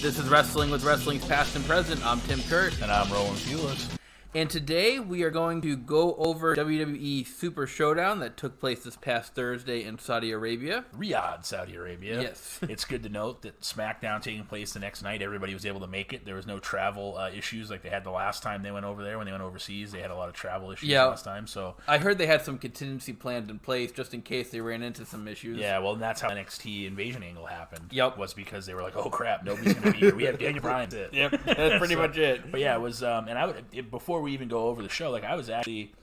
This is Wrestling with Wrestling's Past and Present. I'm Tim Kurt. And I'm Roland Fulis. And today we are going to go over WWE Super Showdown that took place this past Thursday in Saudi Arabia. Riyadh, Saudi Arabia. Yes. It's good to note that SmackDown taking place the next night, everybody was able to make it. There was no travel issues like they had the last time they went over there. When they went overseas, they had a lot of travel issues last time. So I heard they had some contingency plans in place just in case they ran into some issues. Yeah, well, and that's how NXT Invasion angle happened. Yep. Was because they were like, oh, crap, nobody's going to be here. We have Daniel Bryan. Yep, that's pretty much it. But yeah, it was, and I would, before we even go over the show, like I was actually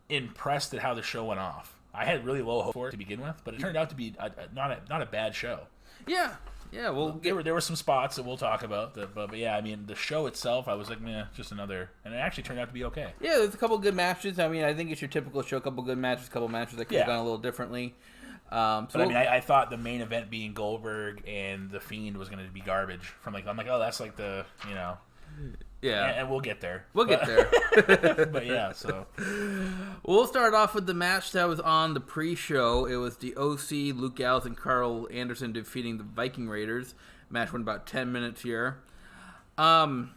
impressed at how the show went off. I had really low hope for it to begin with, but it turned out to be not a bad show. Yeah, well, there were some spots that we'll talk about, but yeah, I mean the show itself, I was like, meh, just another, and it actually turned out to be okay. Yeah, there's a couple good matches. I mean, I think it's your typical show, a couple good matches, a couple matches that could have gone a little differently. But I mean, I thought the main event being Goldberg and the Fiend was going to be garbage. I'm like, oh, that's like the, Yeah, and we'll get there. Get there. But yeah, so we'll start off with the match that was on the pre-show. It was the OC, Luke Gallows, and Carl Anderson defeating the Viking Raiders. Match went about 10 minutes here. I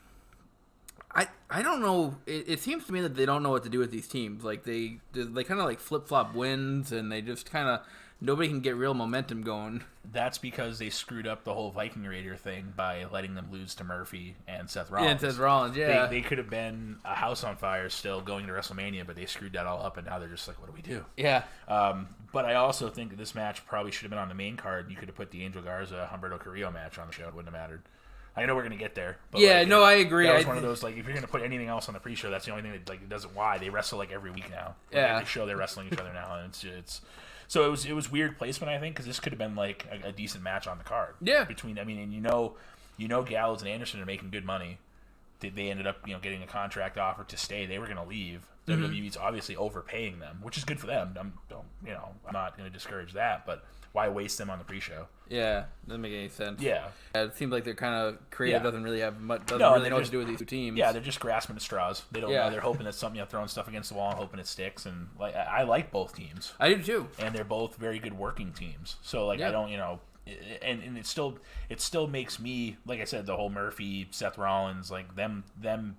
don't know. It seems to me that they don't know what to do with these teams. Like they kind of like flip-flop wins, and they just kind of nobody can get real momentum going. That's because they screwed up the whole Viking Raider thing by letting them lose to Murphy and Seth Rollins. Yeah, and Seth Rollins, yeah. They could have been a house on fire still going to WrestleMania, but they screwed that all up, and now they're just like, what do we do? Yeah. But I also think that this match probably should have been on the main card. You could have put the Angel Garza, Humberto Carrillo match on the show. It wouldn't have mattered. I know we're going to get there. But yeah, I agree. That was one of those, like, if you're going to put anything else on the pre-show, that's the only thing that, like, it doesn't, why? They wrestle, like, every week now. Yeah. Every show they're wrestling each other now, and it's so it was weird placement, I think, because this could have been, like, a decent match on the card. Yeah. Between, I mean, and you know Gallows and Anderson are making good money. They ended up, getting a contract offer to stay. They were going to leave. WWE's obviously overpaying them, which is good for them. I'm not going to discourage that, but why waste them on the pre-show? Yeah, doesn't make any sense. Yeah. It seems like they're kind of creative. Doesn't really have much. Doesn't know what to do with these two teams. Yeah, they're just grasping at straws. They don't know. They're hoping that something, throwing stuff against the wall and hoping it sticks. And like, I like both teams. I do too. And they're both very good working teams. So like, I don't, and it still makes me, like I said, the whole Murphy, Seth Rollins, like them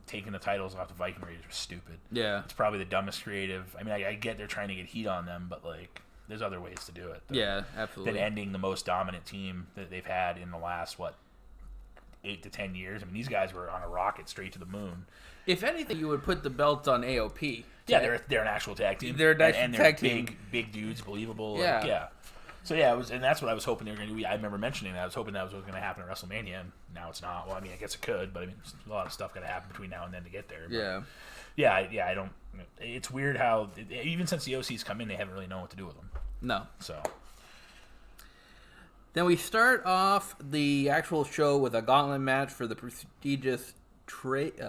taking the titles off the Viking Raiders was stupid. Yeah, it's probably the dumbest creative. I mean, I get they're trying to get heat on them, but like, there's other ways to do it. Yeah, absolutely. Than ending the most dominant team that they've had in the last 8 to 10 years. I mean, these guys were on a rocket straight to the moon. If anything, you would put the belts on AOP. Yeah, they're an actual tag team. They're an actual tag team. Big dudes, believable. Yeah. Like, yeah. So yeah, it was, and that's what I was hoping they were going to do. I remember mentioning that. I was hoping that was what was going to happen at WrestleMania, and now it's not. Well, I mean, I guess it could, but I mean, a lot of stuff got to happen between now and then to get there. But yeah. I don't. It's weird how even since the OC's come in, they haven't really known what to do with them. No. So. Then we start off the actual show with a gauntlet match for the prestigious Twig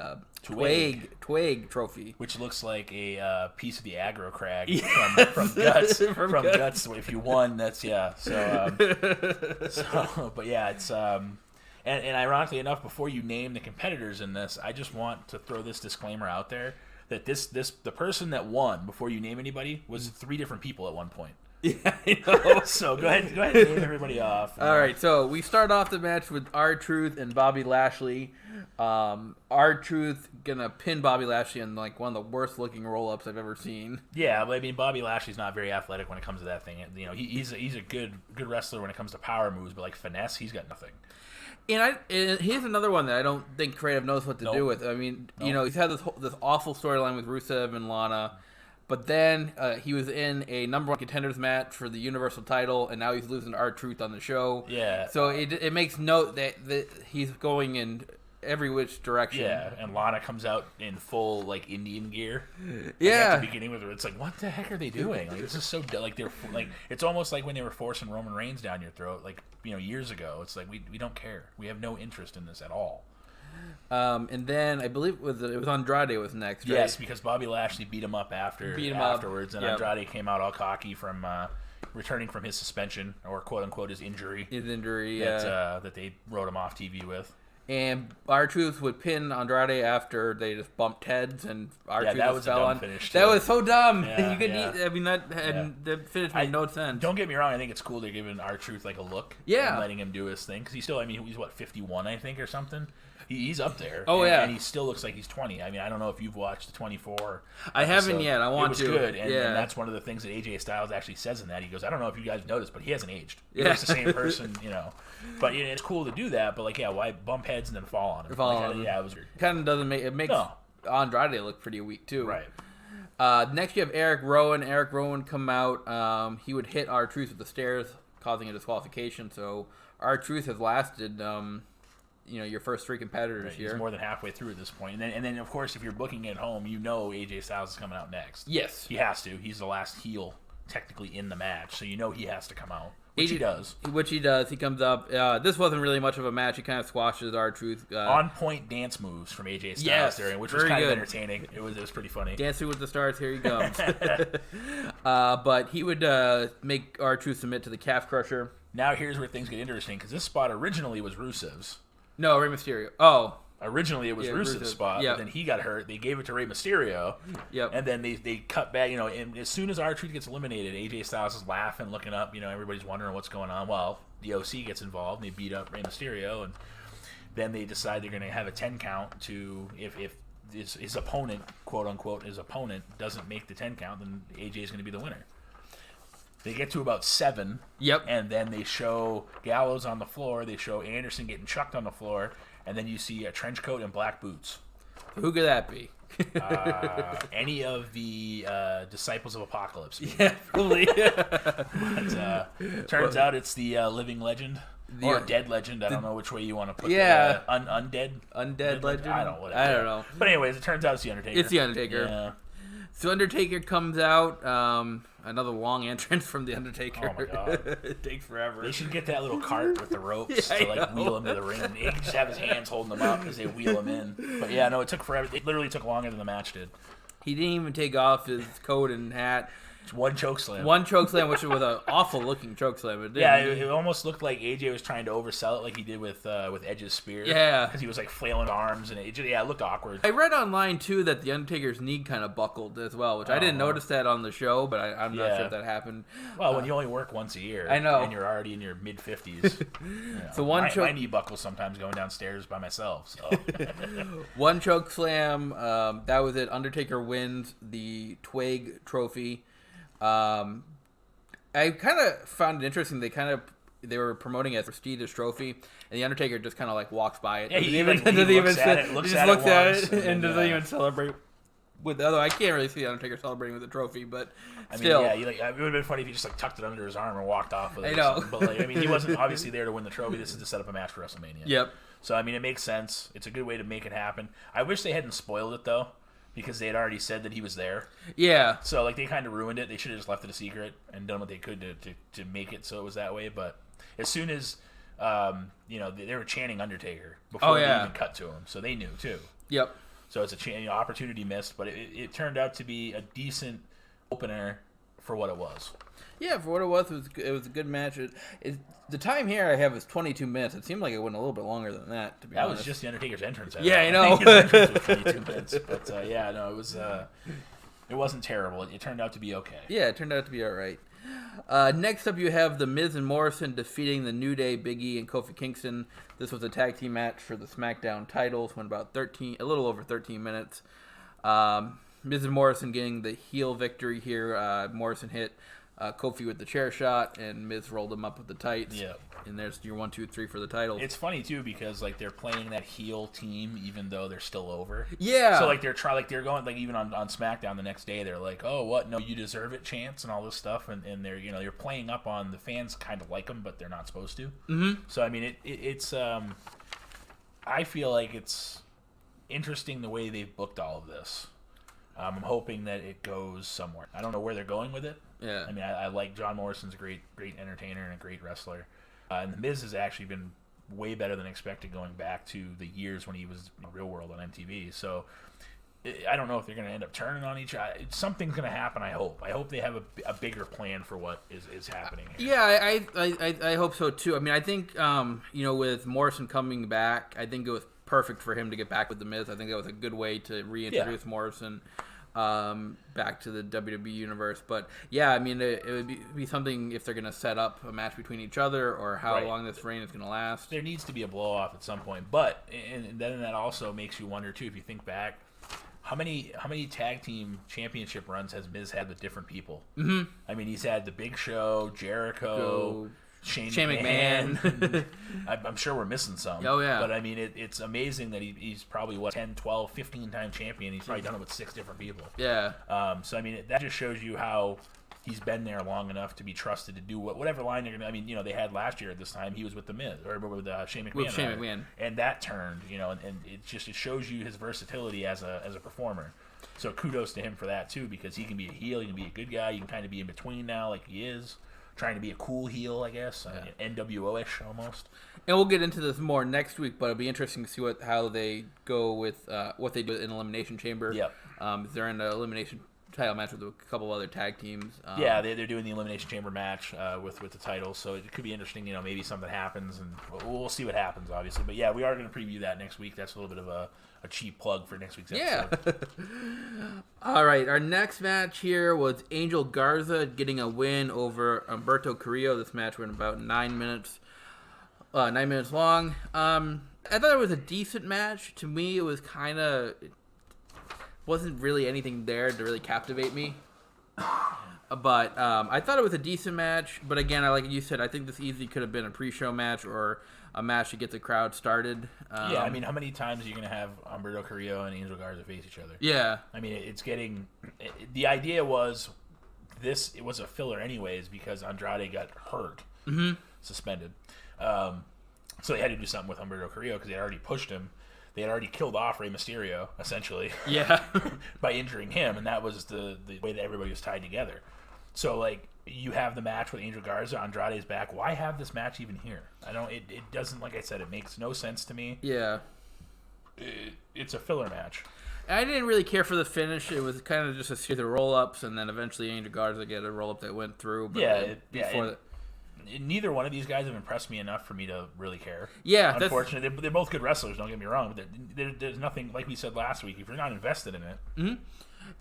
trophy, which looks like a piece of the aggro crag from Guts. from Guts. If you won, that's So, but yeah, it's and ironically enough, before you name the competitors in this, I just want to throw this disclaimer out there that the person that won before you name anybody was 3 different people at one point. Yeah, I know. So go ahead and name everybody off. All right, so we start off the match with RTruth and Bobby Lashley. RTruth gonna pin Bobby Lashley in like one of the worst looking roll ups I've ever seen. Yeah, but I mean Bobby Lashley's not very athletic when it comes to that thing. He's a good wrestler when it comes to power moves, but like finesse, he's got nothing. And here's another one that I don't think creative knows what to do with. I mean, he's had this awful storyline with Rusev and Lana. But then he was in a number 1 contenders match for the Universal title, and now he's losing to RTruth on the show. Yeah. So it makes note that he's going in every which direction. Yeah, and Lana comes out in full like Indian gear. Yeah. At the beginning with her, it's like, what the heck are they doing? Like this is so like they're like it's almost like when they were forcing Roman Reigns down your throat, like years ago. It's like we don't care. We have no interest in this at all. And then I believe it was Andrade was next, right? Yes, because Bobby Lashley beat him up afterwards, and Andrade came out all cocky from returning from his suspension or quote unquote his injury. His injury, that they wrote him off TV with. And RTruth would pin Andrade after they just bumped heads, and RTruth that was fell a dumb on. finish, that too. was so dumb. Yeah, You could yeah. that finish made no sense. Don't get me wrong. I think it's cool they're giving RTruth like a look. Yeah. And letting him do his thing. Because he's still, he's what, 51, I think, or something? He's up there. Oh, and, yeah. And he still looks like he's 20. I mean, I don't know if you've watched the 24 I haven't episode. yet. I want to. It was good. And that's yeah. one of the things that AJ Styles actually says in that. He goes, I don't know if you guys noticed, but he hasn't aged. He Yeah. looks the same person, But it's cool to do that. But, like, why bump heads and then fall on him? Yeah, it was weird. Kind of doesn't make it makes Andrade look pretty weak too. Right. Next, you have Eric Rowan. Eric Rowan come out. He would hit RTruth with the stairs, causing a disqualification. So RTruth has lasted, your first 3 competitors here. He's more than halfway through at this point. And then, of course, if you're booking at home, AJ Styles is coming out next. Yes. He has to. He's the last heel technically in the match, so he has to come out. Which he does. He comes up. This wasn't really much of a match. He kind of squashes RTruth. On-point dance moves from AJ Styles yes, there, which was kind of entertaining. It was pretty funny. Dancing with the Stars, here he comes. But he would make RTruth submit to the calf crusher. Now here's where things get interesting, because this spot originally was Rusev's. No, Rey Mysterio. Oh. Originally, it was Rusev's spot, but then he got hurt. They gave it to Rey Mysterio, and then they cut back. And as soon as RTruth gets eliminated, AJ Styles is laughing, looking up. Everybody's wondering what's going on. Well, the OC gets involved, and they beat up Rey Mysterio, and then they decide they're going to have a 10 count to if his opponent, quote unquote, doesn't make the 10 count, then AJ is going to be the winner. They get to about 7, and then they show Gallows on the floor. They show Anderson getting chucked on the floor. And then you see a trench coat and black boots. Who could that be? Any of the Disciples of Apocalypse. Yeah, probably. But turns out it's the living legend. Or dead legend. I don't know which way you want to put it. Undead? Undead legend? I don't know. But anyways, it turns out it's the Undertaker. It's the Undertaker. Yeah. So Undertaker comes out. Another long entrance from the Undertaker. Oh my god, it takes forever. They should get that little cart with the ropes to wheel him to the ring. He can just have his hands holding them up as they wheel him in. But it took forever. It literally took longer than the match did. He didn't even take off his coat and hat. It's one chokeslam. One chokeslam, which was an awful looking chokeslam. It almost looked like AJ was trying to oversell it, like he did with Edge's spear. Yeah, because he was like flailing arms, and it looked awkward. I read online too that the Undertaker's knee kind of buckled as well, which I didn't notice that on the show, but I'm not sure if that happened. Well, when you only work once a year, I know, and you're already in your mid-50s. So my knee buckles sometimes going downstairs by myself. So. One chokeslam, that was it. Undertaker wins the Twig Trophy. I kind of found it interesting. They were promoting it as a prestigious trophy, and the Undertaker just kind of like walks by it. Yeah, he looks at it, and doesn't even celebrate with. Although I can't really see the Undertaker celebrating with the trophy, but it still, would have been funny if he just like tucked it under his arm and walked off with it. I know, but he wasn't obviously there to win the trophy. This is to set up a match for WrestleMania. Yep. So it makes sense. It's a good way to make it happen. I wish they hadn't spoiled it though, because they had already said that he was there. Yeah. So they kind of ruined it. They should have just left it a secret and done what they could to make it so it was that way. But as soon as they were chanting Undertaker before they even cut to him, so they knew too. Yep. So it's a opportunity missed, but it turned out to be a decent opener for what it was. Yeah, for what it was a good match. The time here I have is 22 minutes. It seemed like it went a little bit longer than that, to be honest. That was just the Undertaker's entrance. I know. His entrance was 22 minutes. But, it was... it wasn't terrible. It turned out to be okay. Yeah, it turned out to be all right. Next up, you have the Miz and Morrison defeating the New Day, Big E, and Kofi Kingston. This was a tag team match for the SmackDown titles. Went about a little over 13 minutes. Miz and Morrison getting the heel victory here. Morrison hit Kofi with the chair shot, and Miz rolled him up with the tights. Yeah. And there's your 1, 2, 3 for the title. It's funny too because they're playing that heel team even though they're still over. Yeah. So they're going even on SmackDown the next day they're like, oh what, no, you deserve it chance and all this stuff, and they're you're playing up on the fans kind of like them but they're not supposed to. Mm-hmm. So it's I feel like it's interesting the way they've booked all of this. I'm hoping that it goes somewhere. I don't know where they're going with it. Yeah. I like John Morrison's a great entertainer and a great wrestler. And The Miz has actually been way better than expected going back to the years when he was in Real World on MTV. So I don't know if they're going to end up turning on each other. Something's going to happen, I hope. I hope they have a bigger plan for what is happening here. Yeah, I hope so, too. I mean, I think, with Morrison coming back, I think it was perfect for him to get back with The Miz. I think that was a good way to reintroduce Morrison back to the WWE universe. But, yeah, I mean, it would be something if they're going to set up a match between each other or how long this reign is going to last. There needs to be a blow-off at some point. But, and then that also makes you wonder, too, if you think back, how many tag team championship runs has Miz had with different people? Mm-hmm. I mean, he's had the Big Show, Jericho, Shane McMahon. I'm sure we're missing some. Oh, yeah. But, I mean, it's amazing that he's probably, 10, 12, 15-time champion. He's probably done it with 6 different people. Yeah. So, I mean, that just shows you how he's been there long enough to be trusted to do whatever line they're going to... I mean, they had last year at this time, he was with The Miz, or with Shane McMahon. With Shane McMahon. And that turned, and it shows you his versatility as a performer. So kudos to him for that, too, because he can be a heel, he can be a good guy, he can kind of be in between now like he is. Trying to be a cool heel, I guess. Yeah. NWO-ish, almost. And we'll get into this more next week, but it'll be interesting to see how they go with what they do in Elimination Chamber. Yep. They're in an elimination title match with a couple other tag teams. Yeah, they're doing the Elimination Chamber match with the titles, so it could be interesting. Maybe something happens, and we'll see what happens, obviously. But yeah, we are going to preview that next week. That's a little bit of a cheap plug for next week's episode. Yeah. All right, our next match here was Angel Garza getting a win over Alberto Carrillo. This match went about 9 minutes. 9 minutes long. I thought it was a decent match. To me, it was wasn't really anything there to really captivate me. But I thought it was a decent match. But again, like you said, I think this easily could have been a pre-show match or a match to get the crowd started. Yeah, I mean, how many times are you going to have Alberto Carrillo and Angel Garza face each other? Yeah. I mean, it's getting... The idea was it was a filler anyways because Andrade got hurt, suspended. So they had to do something with Alberto Carrillo because they had already pushed him. They had already killed off Rey Mysterio, essentially. Yeah. by injuring him, and that was the way that everybody was tied together. So, like, you have the match with Angel Garza, Andrade's back. Why have this match even here? It doesn't, like I said, it makes no sense to me. Yeah. It's a filler match. I didn't really care for the finish. It was kind of just a series of roll-ups, and then eventually Angel Garza get a roll-up that went through. But neither one of these guys have impressed me enough for me to really care. Yeah. Unfortunately, they're both good wrestlers, don't get me wrong. But there's nothing, like we said last week, if you're not invested in it. Mm-hmm.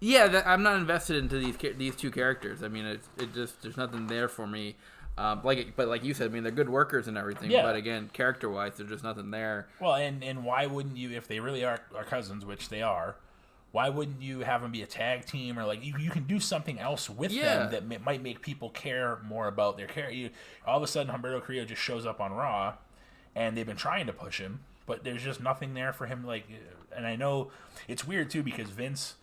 Yeah, I'm not invested into these two characters. I mean, there's nothing there for me. But like you said, I mean, they're good workers and everything. Yeah. But again, character-wise, there's just nothing there. Well, and why wouldn't you, if they really are cousins, which they are, why wouldn't you have them be a tag team, or like you can do something else with them that might make people care more about their character? All of a sudden, Alberto Carrillo just shows up on Raw, and they've been trying to push him, but there's just nothing there for him. Like, and I know it's weird too because Vince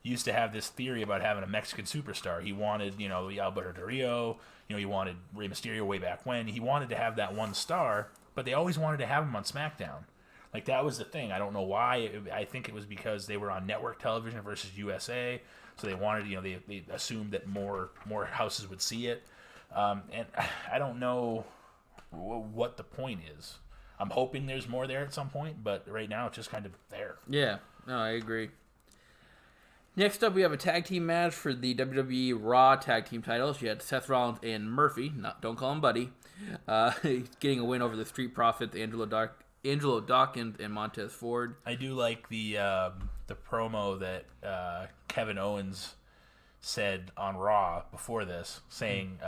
used to have this theory about having a Mexican superstar. He wanted, Alberto Carrillo. He wanted Rey Mysterio way back when. He wanted to have that one star, but they always wanted to have him on SmackDown. Like, that was the thing. I don't know why. I think it was because they were on network television versus USA, so they wanted, they assumed that more houses would see it. And I don't know what the point is. I'm hoping there's more there at some point, but right now it's just kind of there. Yeah, no, I agree. Next up, we have a tag team match for the WWE Raw tag team titles. You had Seth Rollins and Murphy, don't call him Buddy, getting a win over the Street Profits, Angelo Dawkins and Montez Ford. I do like the promo that Kevin Owens said on Raw before this, saying,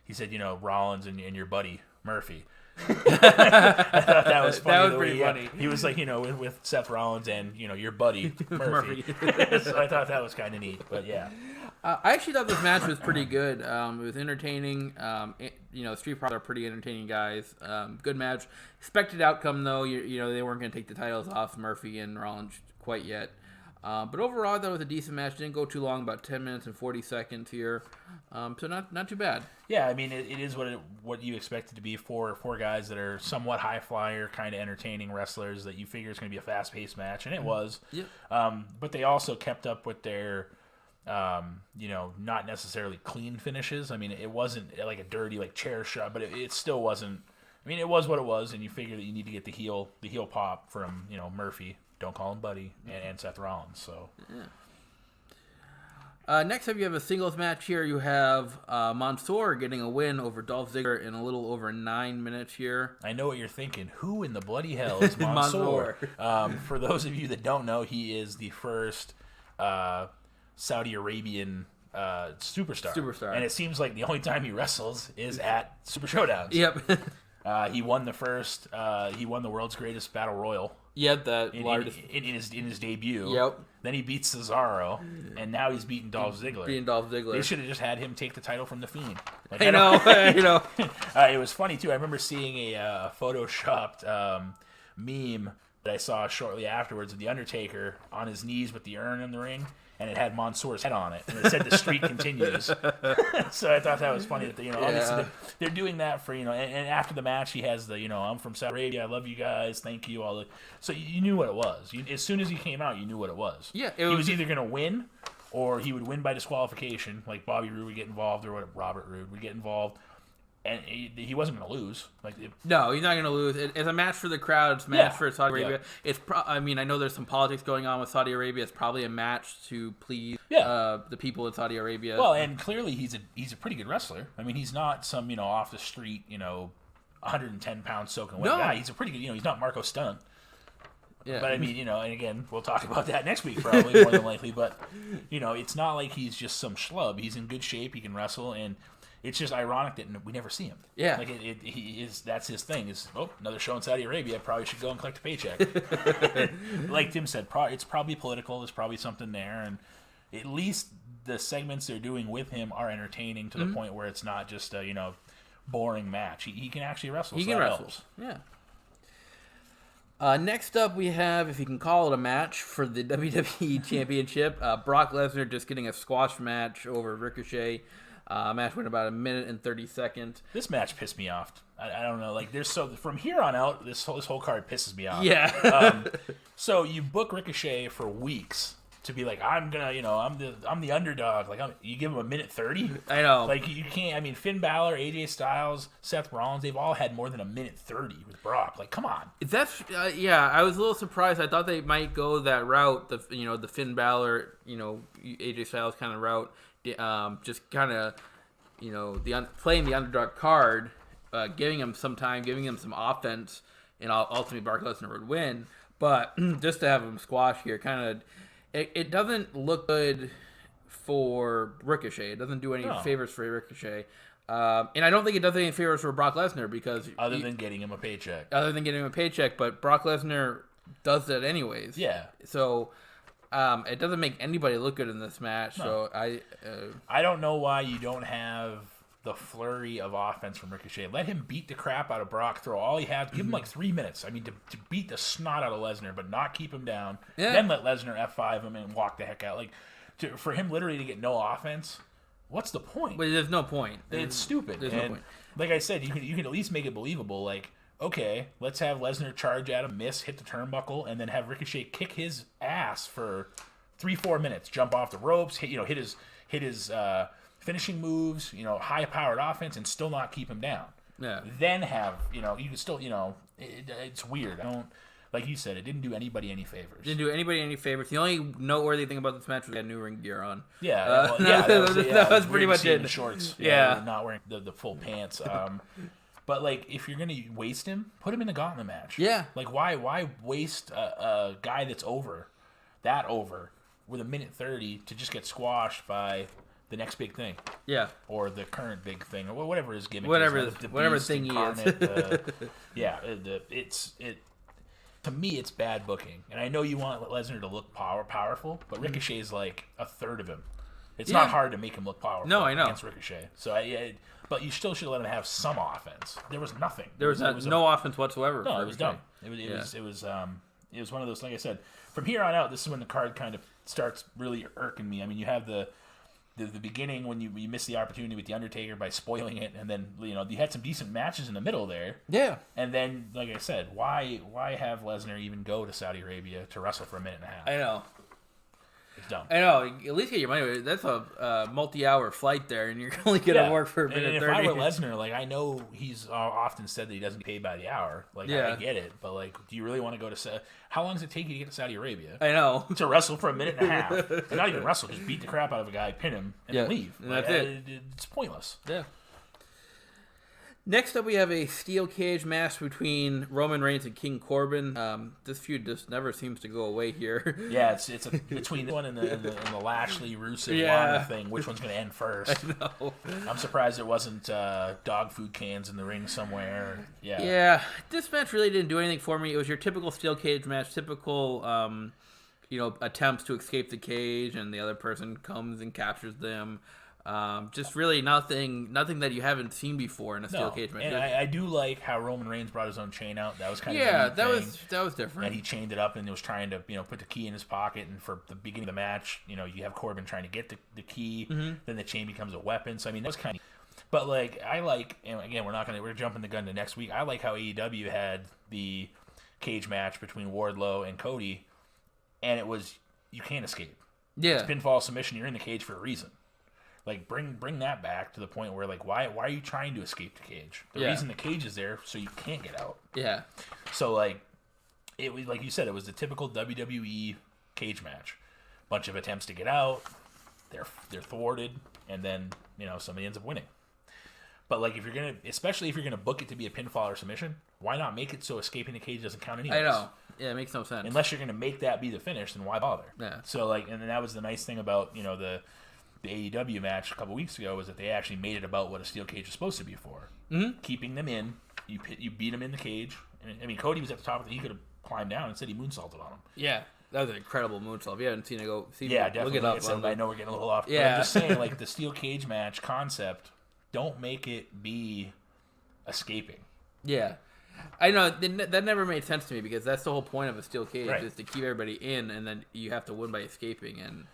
he said, Rollins and your buddy Murphy. I thought that was funny. That was pretty funny. He was like, with Seth Rollins and, your buddy Murphy. So I thought that was kind of neat, but yeah. I actually thought this match was pretty good. It was entertaining. Street Profits are pretty entertaining guys. Good match. Expected outcome, though. They weren't going to take the titles off Murphy and Rollins quite yet. But overall, I thought it was a decent match. Didn't go too long, about 10 minutes and 40 seconds here. So not too bad. Yeah, I mean, it is what you expect it to be for four guys that are somewhat high flyer, kind of entertaining wrestlers that you figure is going to be a fast-paced match, and it was. Yep. But they also kept up with their... not necessarily clean finishes. I mean, it wasn't like a dirty chair shot, but it still wasn't. I mean, it was what it was, and you figure that you need to get the heel pop from Murphy don't call him Buddy, and Seth Rollins. So. Yeah. Next up, you have a singles match here. You have Mansoor getting a win over Dolph Ziggler in a little over 9 minutes here. I know what you're thinking. Who in the bloody hell is Mansoor? For those of you that don't know, he is the first Saudi Arabian superstar. And it seems like the only time he wrestles is at Super Showdowns. Yep. He won the world's greatest battle royal. Yep, in his debut. Yep. Then he beats Cesaro, and now he's beating Dolph Ziggler. They should have just had him take the title from the Fiend. Like, I know. It was funny too. I remember seeing a photoshopped meme that I saw shortly afterwards of the Undertaker on his knees with the urn in the ring, and it had Mansoor's head on it, and it said "The streak continues." So I thought that was funny that obviously they're doing that for and after the match he has the I'm from Saudi Arabia, I love you guys, thank you all. So you knew what it was. As soon as he came out, you knew what it was. Yeah, he was either gonna win, or he would win by disqualification, like Bobby Roode would get involved, or Robert Roode would get involved. And he wasn't going to lose. No, he's not going to lose. It's a match for the crowd. It's a match for Saudi Arabia. Yeah. I know there's some politics going on with Saudi Arabia. It's probably a match to please the people in Saudi Arabia. Well, and clearly he's a pretty good wrestler. I mean, he's not some off the street 110 pound soaking wet guy. He's a pretty good. He's not Marco Stunt. Yeah. But I mean, and again, we'll talk about that next week probably more than likely. But it's not like he's just some schlub. He's in good shape. He can wrestle and. It's just ironic that we never see him. Yeah, that's his thing. Is another show in Saudi Arabia? Probably should go and collect a paycheck. Like Tim said, it's probably political. There's probably something there, and at least the segments they're doing with him are entertaining to the point where it's not just a boring match. He can actually wrestle. He can wrestle. Yeah. Next up, we have, if you can call it a match, for the WWE Championship, Brock Lesnar just getting a squash match over Ricochet. Match went about 1 minute and 30 seconds. This match pissed me off. I don't know. From here on out, this whole card pisses me off. Yeah. So you book Ricochet for weeks to be like, I'm the underdog. You give him 1 minute 30. I know. You can't. I mean, Finn Balor, AJ Styles, Seth Rollins, they've all had more than 1 minute 30 with Brock. Come on. That's I was a little surprised. I thought they might go that route. The Finn Balor, AJ Styles kind of route. Just kind of, playing the underdog card, giving him some time, giving him some offense, and ultimately Brock Lesnar would win. But just to have him squash here, kind of, it doesn't look good for Ricochet. It doesn't do any favors for Ricochet. And I don't think it does any favors for Brock Lesnar because... Other than getting him a paycheck. But Brock Lesnar does that anyways. Yeah. So... it doesn't make anybody look good in this match, so I don't know why you don't have the flurry of offense from Ricochet. Let him beat the crap out of Brock, throw all he has, give him 3 minutes. I mean, to beat the snot out of Lesnar, but not keep him down. Yeah. Then let Lesnar F5 him and walk the heck out. For him literally to get no offense, what's the point? But there's no point. It's stupid. There's no point. Like I said, you can at least make it believable. Okay, let's have Lesnar charge at him, miss, hit the turnbuckle, and then have Ricochet kick his ass for 3-4 minutes, jump off the ropes, hit his finishing moves, high-powered offense, and still not keep him down. Yeah. Then have, you can still, it's weird. Like you said, it didn't do anybody any favors. The only noteworthy thing about this match was he had new ring gear on. Yeah, that was pretty much it. The shorts. Yeah. Not wearing the full pants. But if you're gonna waste him, put him in the gauntlet match. Yeah. Why waste a guy that's over with 1 minute 30 to just get squashed by the next big thing? Yeah. Or the current big thing, or whatever his gimmick is. Whatever thing he is. To me, it's bad booking, and I know you want Lesnar to look powerful, but Ricochet's like a third of him. It's not hard to make him look powerful. No, I know. Against Ricochet, but you still should let him have some offense. There was nothing. There was no offense whatsoever. No, it was dumb. It was one of those. Like I said, from here on out, this is when the card kind of starts really irking me. I mean, you have the beginning when you miss the opportunity with the Undertaker by spoiling it, and then you had some decent matches in the middle there. Yeah. And then, like I said, why have Lesnar even go to Saudi Arabia to wrestle for 1.5 minutes? I know. It's dumb. I know. At least get your money. That's a multi-hour flight there, and you're only gonna work for a minute. And 30. if I were Lesnar, like I know he's often said that he doesn't get paid by the hour. Like I get it, but like, do you really want to go to? How long does it take you to get to Saudi Arabia? I know. To wrestle for a minute and a half, and not even wrestle, just beat the crap out of a guy, pin him, and then leave. And that's it. It's pointless. Yeah. Next up, we have a steel cage match between Roman Reigns and King Corbin. This feud just never seems to go away here. Yeah, it's between this one and the Lashley Rusev Lana thing. Which one's going to end first? I know. I'm surprised there wasn't dog food cans in the ring somewhere. Yeah. Yeah, this match really didn't do anything for me. It was your typical steel cage match, typical attempts to escape the cage, and the other person comes and captures them. Just really nothing that you haven't seen before in a steel cage match. And I do like how Roman Reigns brought his own chain out. That was kind of that was different. And he chained it up and was trying to put the key in his pocket. And for the beginning of the match, you have Corbin trying to get the key. Mm-hmm. Then the chain becomes a weapon. So I mean that was kind of. But like I like, and again we're jumping the gun to next week. I like how AEW had the cage match between Wardlow and Cody, and it was you can't escape. Yeah, it's pinfall submission. You're in the cage for a reason. Like bring that back to the point where like why are you trying to escape the cage? The reason the cage is there so you can't get out. Yeah. So like it was like you said, it was the typical WWE cage match. Bunch of attempts to get out, they're thwarted, and then somebody ends up winning. But like especially if you're gonna book it to be a pinfall or submission, why not make it so escaping the cage doesn't count anyways? I know. Yeah, it makes no sense. Unless you're gonna make that be the finish, then why bother? Yeah. So like, and then that was the nice thing about the AEW match a couple weeks ago was that they actually made it about what a steel cage is supposed to be for. Mm-hmm. Keeping them in. You beat them in the cage. I mean, Cody was at the top of it. He could have climbed down and said he moonsaulted on him. Yeah. That was an incredible moonsault. If you haven't seen it, definitely. Look it up. I know we're getting a little off. Yeah. But I'm just saying, like, the steel cage match concept, don't make it be escaping. Yeah. I know. That never made sense to me because that's the whole point of a steel cage is to keep everybody in, and then you have to win by escaping.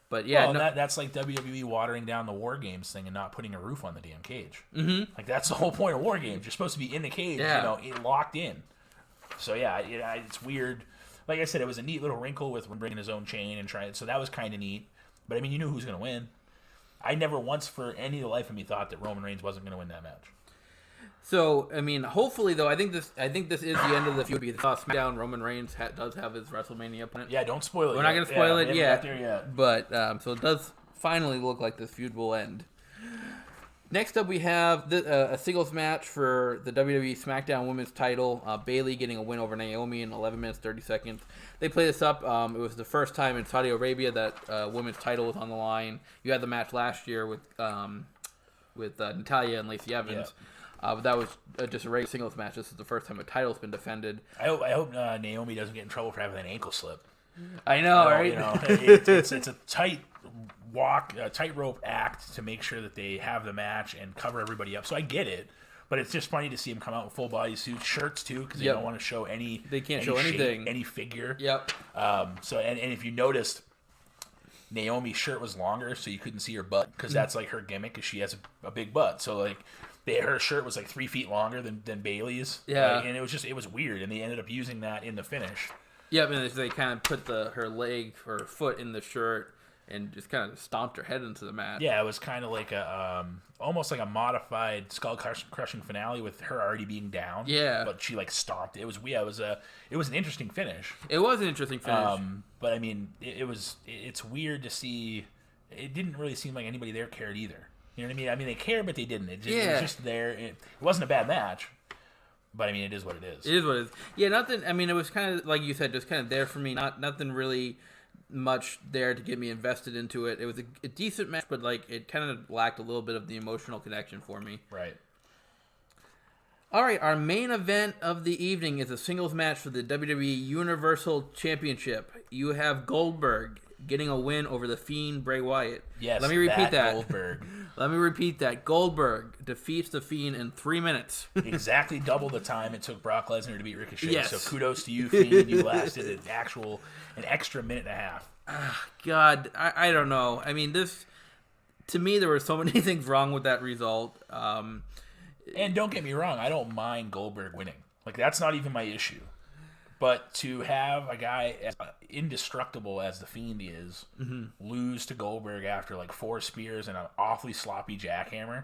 But yeah, that's like WWE watering down the War Games thing and not putting a roof on the damn cage. Mm-hmm. Like that's the whole point of War Games. You're supposed to be in the cage, locked in. So yeah, it's weird. Like I said, it was a neat little wrinkle with bringing his own chain and trying. So that was kind of neat. But I mean, you knew who was going to win. I never once, for any of the life of me, thought that Roman Reigns wasn't going to win that match. So I mean, hopefully though, I think this is the end of the feud because SmackDown Roman Reigns does have his WrestleMania opponent. Yeah, don't spoil it. We're not going to spoil it yet. There yet. But so it does finally look like this feud will end. Next up, we have a singles match for the WWE SmackDown Women's title. Bayley getting a win over Naomi in 11 minutes 30 seconds. They play this up. It was the first time in Saudi Arabia that women's title was on the line. You had the match last year with Natalya and Lacey Evans. Yeah. But that was just a regular singles match. This is the first time a title's been defended. I hope Naomi doesn't get in trouble for having an ankle slip. I know, right? It's a tightrope act to make sure that they have the match and cover everybody up. So I get it, but it's just funny to see them come out in full body suits, shirts too, because they don't want to show any. They can't show anything, any figure. Yep. So and if you noticed, Naomi's shirt was longer, so you couldn't see her butt because that's like her gimmick, because she has a big butt. So like. Her shirt was like 3 feet longer than Bayley's. Yeah. And it was weird, and they ended up using that in the finish. Yep, and they kind of put her leg or foot in the shirt and just kind of stomped her head into the mat. Yeah, it was kind of like almost like a modified skull crushing finale with her already being down. Yeah. But she like stomped. It was an interesting finish. It was an interesting finish. But I mean, it's weird to see. It didn't really seem like anybody there cared either. You know what I mean? I mean, they cared, but they didn't. It was just there. It wasn't a bad match, but I mean, it is what it is. It is what it is. Yeah, nothing. I mean, it was kind of like you said, just kind of there for me. Nothing really much there to get me invested into it. It was a decent match, but like it kind of lacked a little bit of the emotional connection for me. Right. All right, our main event of the evening is a singles match for the WWE Universal Championship. You have Goldberg getting a win over the Fiend, Bray Wyatt. Yes, let me repeat that. Goldberg. Let me repeat that. Goldberg defeats the Fiend in 3 minutes. Exactly double the time it took Brock Lesnar to beat Ricochet. Yes. So kudos to you, Fiend. You lasted an extra minute and a half. God, I don't know. I mean, to me, there were so many things wrong with that result. And don't get me wrong, I don't mind Goldberg winning. Like, that's not even my issue. But to have a guy as indestructible as the Fiend is lose to Goldberg after like 4 spears and an awfully sloppy jackhammer,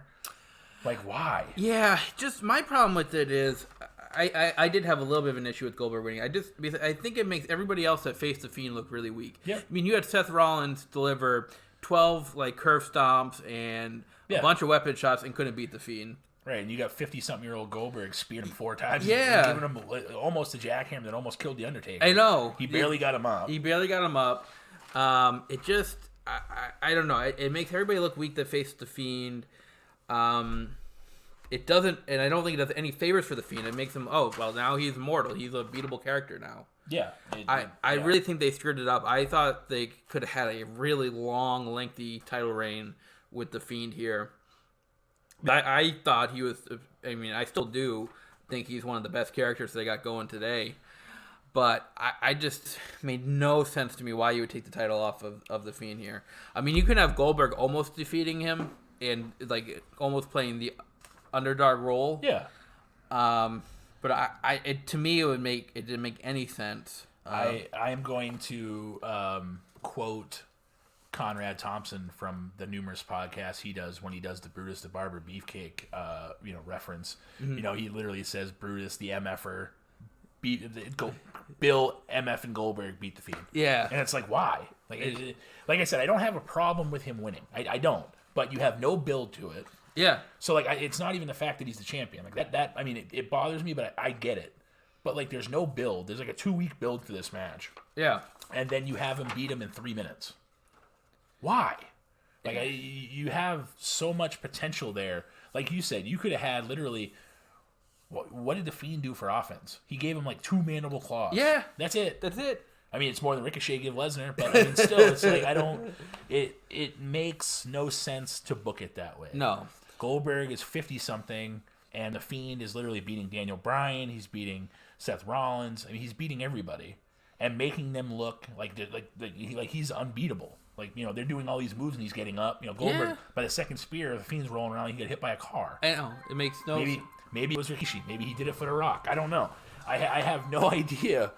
like why? Yeah, just my problem with it is I did have a little bit of an issue with Goldberg winning. I think it makes everybody else that faced the Fiend look really weak. Yeah. I mean, you had Seth Rollins deliver 12 like curve stomps and a bunch of weapon shots and couldn't beat the Fiend. Right, and you got 50-something-year-old Goldberg speared him 4 times. Yeah. Giving him almost a jackhammer that almost killed The Undertaker. I know. He barely got him up. It just, I don't know. It makes everybody look weak that faced the Fiend. It doesn't, and I don't think it does any favors for the Fiend. It makes him, now he's immortal. He's a beatable character now. Yeah. I really think they screwed it up. I thought they could have had a really long, lengthy title reign with the Fiend here. I thought he was, I still do think he's one of the best characters they got going today. But I just made no sense to me why you would take the title off of the Fiend here. I mean, you can have Goldberg almost defeating him and like almost playing the underdog role. Yeah. But to me, it didn't make any sense. I am going to quote Conrad Thompson from the numerous podcasts he does when he does the Brutus the Barber Beefcake reference. Mm-hmm. He literally says Brutus the MFer Bill MF and Goldberg beat the Fiend. Yeah. And it's like, why? Like I said, I don't have a problem with him winning. I don't. But you have no build to it. Yeah. So it's not even the fact that he's the champion. Like that it bothers me, but I get it. But like there's no build. There's like a 2-week build for this match. Yeah. And then you have him beat him in 3 minutes. Why? Like you have so much potential there. Like you said, you could have had literally. What did the Fiend do for offense? He gave him like 2 mandible claws. Yeah, that's it. I mean, it's more than Ricochet gave Lesnar, but still, it's like It makes no sense to book it that way. No. Goldberg is 50-something, and the Fiend is literally beating Daniel Bryan. He's beating Seth Rollins. I mean, he's beating everybody and making them look like he's unbeatable. Like, they're doing all these moves and he's getting up. Goldberg, by the second spear, the Fiend's rolling around, he get hit by a car. I know. It makes no sense. Maybe it was Rikishi. Maybe he did it for The Rock. I don't know. I have no idea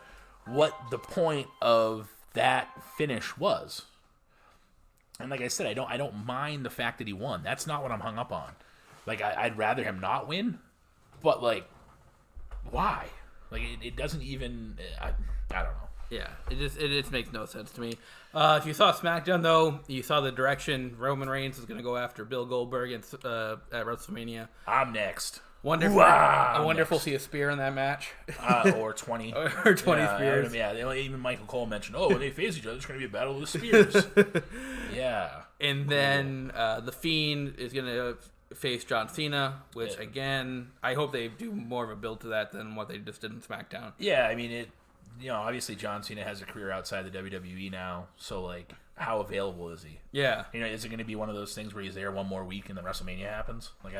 what the point of that finish was. And like I said, I don't mind the fact that he won. That's not what I'm hung up on. Like, I'd rather him not win. But, like, why? Like, it doesn't even... I don't know. Yeah, it just makes no sense to me. If you saw SmackDown, though, you saw the direction Roman Reigns is going to go after Bill Goldberg at WrestleMania. I'm next. Wonderful. I wonder if we'll see a spear in that match. Or 20. or 20 spears. Yeah, even Michael Cole mentioned, when they face each other, it's going to be a battle of the spears. Yeah. And then the Fiend is going to face John Cena, which, again, I hope they do more of a build to that than what they just did in SmackDown. Yeah, I mean, obviously John Cena has a career outside the WWE now, so, like, how available is he? Yeah. Is it going to be one of those things where he's there one more week and then WrestleMania happens? Like,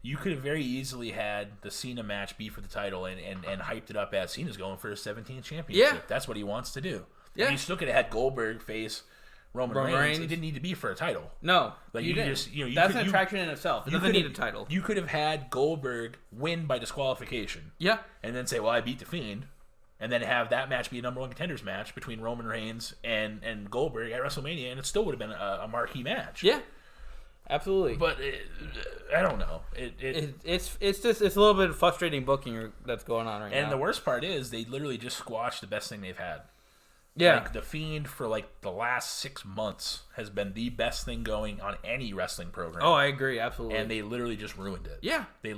you could have very easily had the Cena match be for the title and hyped it up as Cena's going for his 17th championship. Yeah. That's what he wants to do. Yeah. And you still could have had Goldberg face Roman Reigns. It didn't need to be for a title. No. Like you didn't. Just, that's an attraction in itself. It doesn't need a title. You could have had Goldberg win by disqualification. Yeah. And then say, I beat the Fiend. And then have that match be a number 1 contenders match between Roman Reigns and Goldberg at WrestleMania, and it still would have been a marquee match. Yeah. Absolutely. But I don't know. It's a little bit of frustrating booking that's going on right now. And the worst part is they literally just squashed the best thing they've had. Yeah. Like, the Fiend for like the last 6 months has been the best thing going on any wrestling program. Oh, I agree, absolutely. And they literally just ruined it. Yeah. They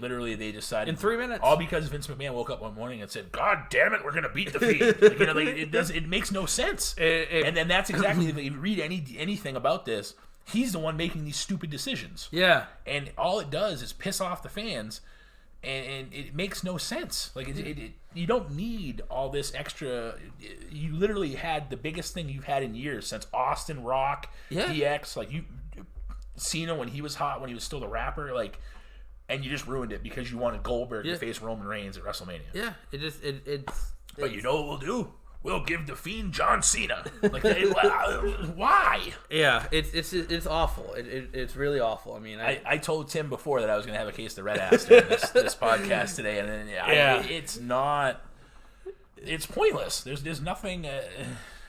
decided in 3 minutes. All because Vince McMahon woke up one morning and said, "God damn it, we're gonna beat the Fiend." It makes no sense. And then that's exactly if you read anything about this. He's the one making these stupid decisions. Yeah. And all it does is piss off the fans, and it makes no sense. Like, you don't need all this extra. You literally had the biggest thing you've had in years since Austin, Rock, DX, like Cena when he was hot, when he was still the rapper, like, and you just ruined it because you wanted Goldberg to face Roman Reigns at WrestleMania. Yeah, But you know what we'll do? We'll give the Fiend John Cena. Like, why? Yeah, it's awful. It's really awful. I mean, I told Tim before that I was going to have a case of the red ass during this podcast today, and then it's not. it's pointless. There's nothing.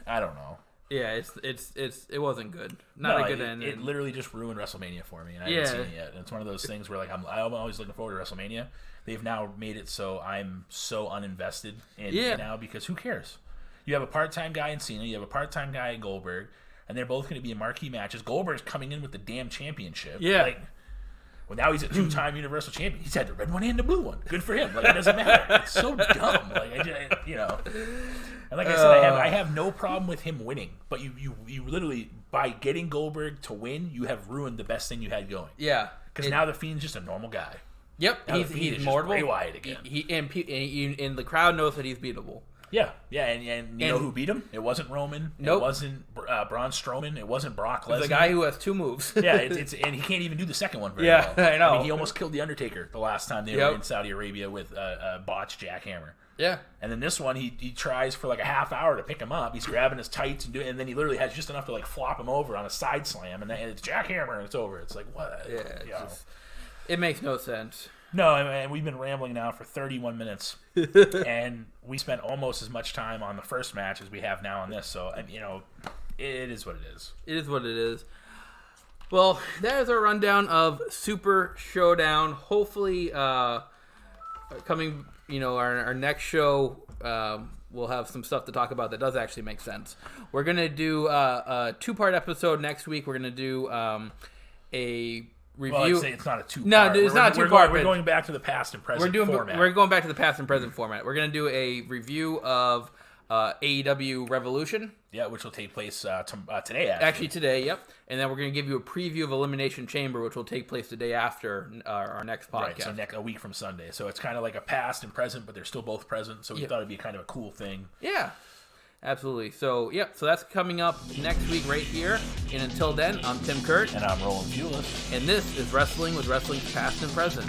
I don't know. Yeah, it wasn't good. Not a good end. It literally just ruined WrestleMania for me, and I haven't seen it yet. And it's one of those things where like I'm always looking forward to WrestleMania. They've now made it so I'm so uninvested in it now because who cares? You have a part-time guy in Cena, you have a part-time guy in Goldberg, and they're both going to be in marquee matches. Goldberg's coming in with the damn championship. Yeah. Like, well, now he's a two-time Universal Champion. He's had the red one and the blue one. Good for him. Like, it doesn't matter. It's so dumb. Like, And like I said, I have no problem with him winning. But you literally, by getting Goldberg to win, you have ruined the best thing you had going. Yeah. Because now the Fiend's just a normal guy. Yep. Now He's mortal. Bray Wyatt again. And the crowd knows that he's beatable. Yeah, and you know who beat him? It wasn't Roman. Nope. It wasn't Braun Strowman. It wasn't Brock Lesnar. The guy who has 2 moves. Yeah, and he can't even do the second one very well. I know. I mean, he almost killed the Undertaker the last time they were in Saudi Arabia with a botched jackhammer. Yeah. And then this one, he tries for like a half hour to pick him up. He's grabbing his tights and then he literally has just enough to like flop him over on a side slam, and then it's jackhammer and it's over. It's like what? Yeah. It makes no sense. No, and we've been rambling now for 31 minutes, and we spent almost as much time on the first match as we have now on this. So, it is what it is. It is what it is. Well, that is our rundown of Super Showdown. Hopefully, coming, our next show, we'll have some stuff to talk about that does actually make sense. We're gonna do a 2-part episode next week. We're gonna do a review. Well, I'd say it's not a 2-part. No, it's not a 2-part. We're going back to the past and present format. We're going back to the past and present format. We're going to do a review of AEW Revolution. Yeah, which will take place today, Actually, today, yep. And then we're going to give you a preview of Elimination Chamber, which will take place the day after our next podcast. Right, so a week from Sunday. So it's kind of like a past and present, but they're still both present. So we thought it'd be kind of a cool thing. Yeah. Absolutely. So, so that's coming up next week right here. And until then, I'm Tim Kurt. And I'm Roland Pulis. And this is Wrestling with Wrestling's Past and Present.